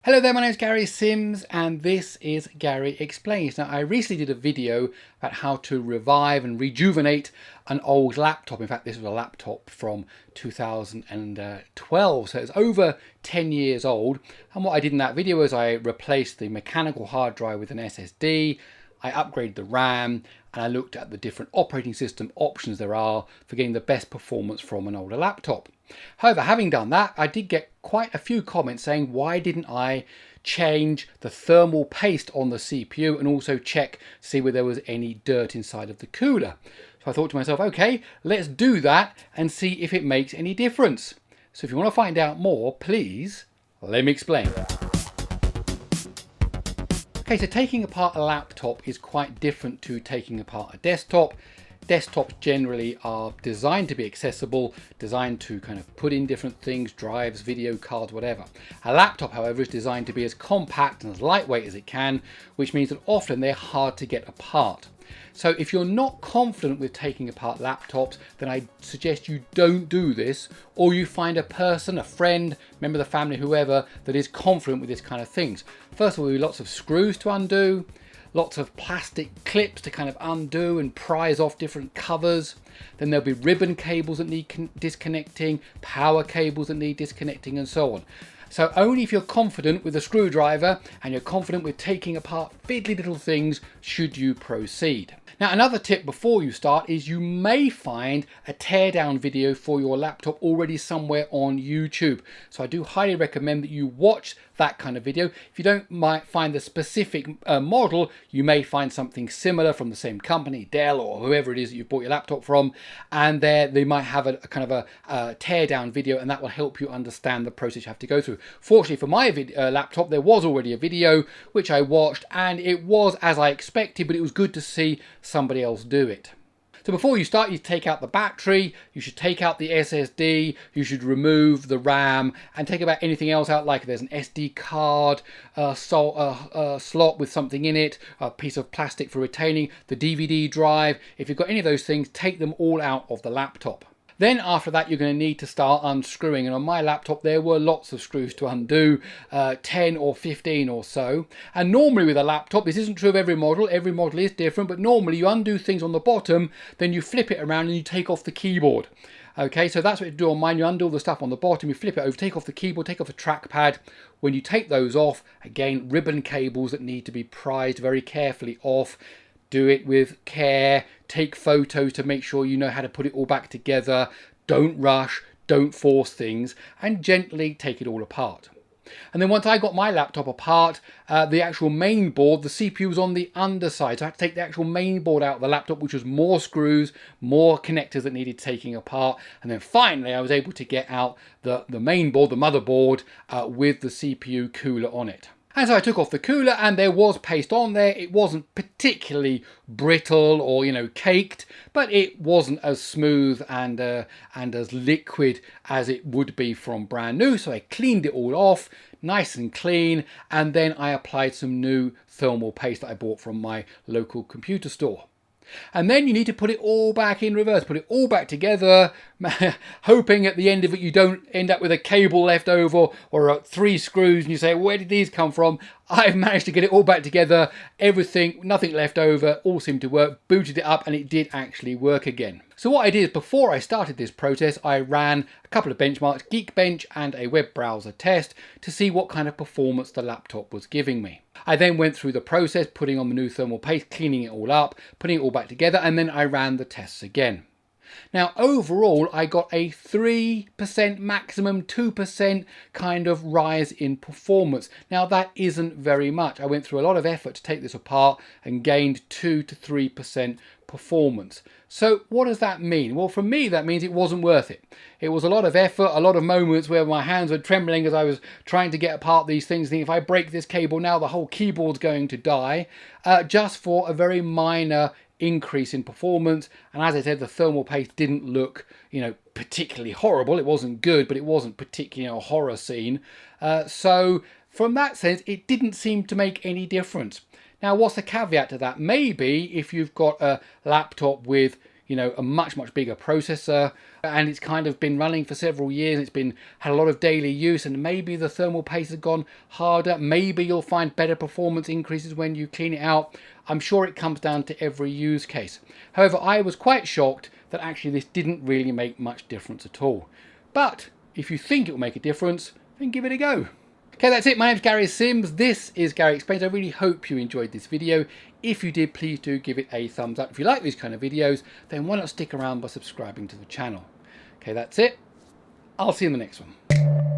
Hello there, my name is Gary Sims and this is Gary Explains. Now, I recently did a video about how to revive and rejuvenate an old laptop. In fact, this was a laptop from 2012, so it's over 10 years old. And what I did in that video is I replaced the mechanical hard drive with an SSD, I upgraded the RAM, and I looked at the different operating system options there are for getting the best performance from an older laptop. However, having done that, I did get quite a few comments saying, why didn't I change the thermal paste on the CPU and also check to see whether there was any dirt inside of the cooler? So I thought to myself, okay, let's do that and see if it makes any difference. So if you want to find out more, please let me explain. Okay, so taking apart a laptop is quite different to taking apart a desktop. Desktops generally are designed to be accessible, designed to kind of put in different things, drives, video cards, whatever. A laptop, however, is designed to be as compact and as lightweight as it can, which means that often they're hard to get apart. So if you're not confident with taking apart laptops, then I suggest you don't do this, or you find a person, a friend, member of the family, whoever, that is confident with this kind of things. First of all, there'll be lots of screws to undo, lots of plastic clips to kind of undo and prise off different covers. Then there'll be ribbon cables that need disconnecting, power cables that need disconnecting, and so on. So only if you're confident with a screwdriver and you're confident with taking apart fiddly little things should you proceed. Now, another tip before you start is you may find a teardown video for your laptop already somewhere on YouTube. So I do highly recommend that you watch that kind of video. If you don't might find the specific model, you may find something similar from the same company, Dell or whoever it is that you bought your laptop from, and they might have a kind of a teardown video, and that will help you understand the process you have to go through. Fortunately for my laptop, there was already a video which I watched, and it was as I expected, but it was good to see somebody else do it. So before you start, you take out the battery, you should take out the SSD, you should remove the RAM, and take about anything else out, like there's an SD card, slot with something in it, a piece of plastic for retaining, the DVD drive. If you've got any of those things, take them all out of the laptop. Then after that, you're going to need to start unscrewing. And on my laptop, there were lots of screws to undo, 10 or 15 or so. And normally with a laptop, this isn't true of every model is different, but normally you undo things on the bottom, then you flip it around and you take off the keyboard. Okay, so that's what you do on mine. You undo all the stuff on the bottom, you flip it over, take off the keyboard, take off the trackpad. When you take those off, again, ribbon cables that need to be prized very carefully off. Do it with care, take photos to make sure you know how to put it all back together, don't rush, don't force things, and gently take it all apart. And then once I got my laptop apart, the actual main board, the CPU was on the underside, so I had to take the actual main board out of the laptop, which was more screws, more connectors that needed taking apart, and then finally I was able to get out the main board, the motherboard, with the CPU cooler on it. And so I took off the cooler and there was paste on there. It wasn't particularly brittle or, caked, but it wasn't as smooth and as liquid as it would be from brand new. So I cleaned it all off, nice and clean, and then I applied some new thermal paste that I bought from my local computer store. And then you need to put it all back in reverse, put it all back together, hoping at the end of it you don't end up with a cable left over or 3 screws and you say, where did these come from? I've managed to get it all back together, everything, nothing left over, all seemed to work, booted it up, and it did actually work again. So what I did is, before I started this process, I ran a couple of benchmarks, Geekbench and a web browser test, to see what kind of performance the laptop was giving me. I then went through the process, putting on the new thermal paste, cleaning it all up, putting it all back together, and then I ran the tests again. Now, overall, I got a 3%, maximum 2% kind of rise in performance. Now, that isn't very much. I went through a lot of effort to take this apart and gained 2 to 3% performance. So what does that mean? Well, for me, that means it wasn't worth it. It was a lot of effort, a lot of moments where my hands were trembling as I was trying to get apart these things, thinking if I break this cable now, the whole keyboard's going to die, just for a very minor increase in performance. And as I said, the thermal paste didn't look, particularly horrible. It wasn't good, but it wasn't particularly a horror scene. So from that sense, it didn't seem to make any difference. Now, what's the caveat to that? Maybe if you've got a laptop with you know, a much bigger processor, and it's kind of been running for several years. It's been had a lot of daily use, and maybe the thermal paste has gone harder. Maybe you'll find better performance increases when you clean it out. I'm sure it comes down to every use case. However, I was quite shocked that actually this didn't really make much difference at all. But if you think it will make a difference, then give it a go. Okay, that's it. My name's Gary Sims. This is Gary Explains. I really hope you enjoyed this video. If you did, please do give it a thumbs up. If you like these kind of videos, then why not stick around by subscribing to the channel. Okay, that's it. I'll see you in the next one.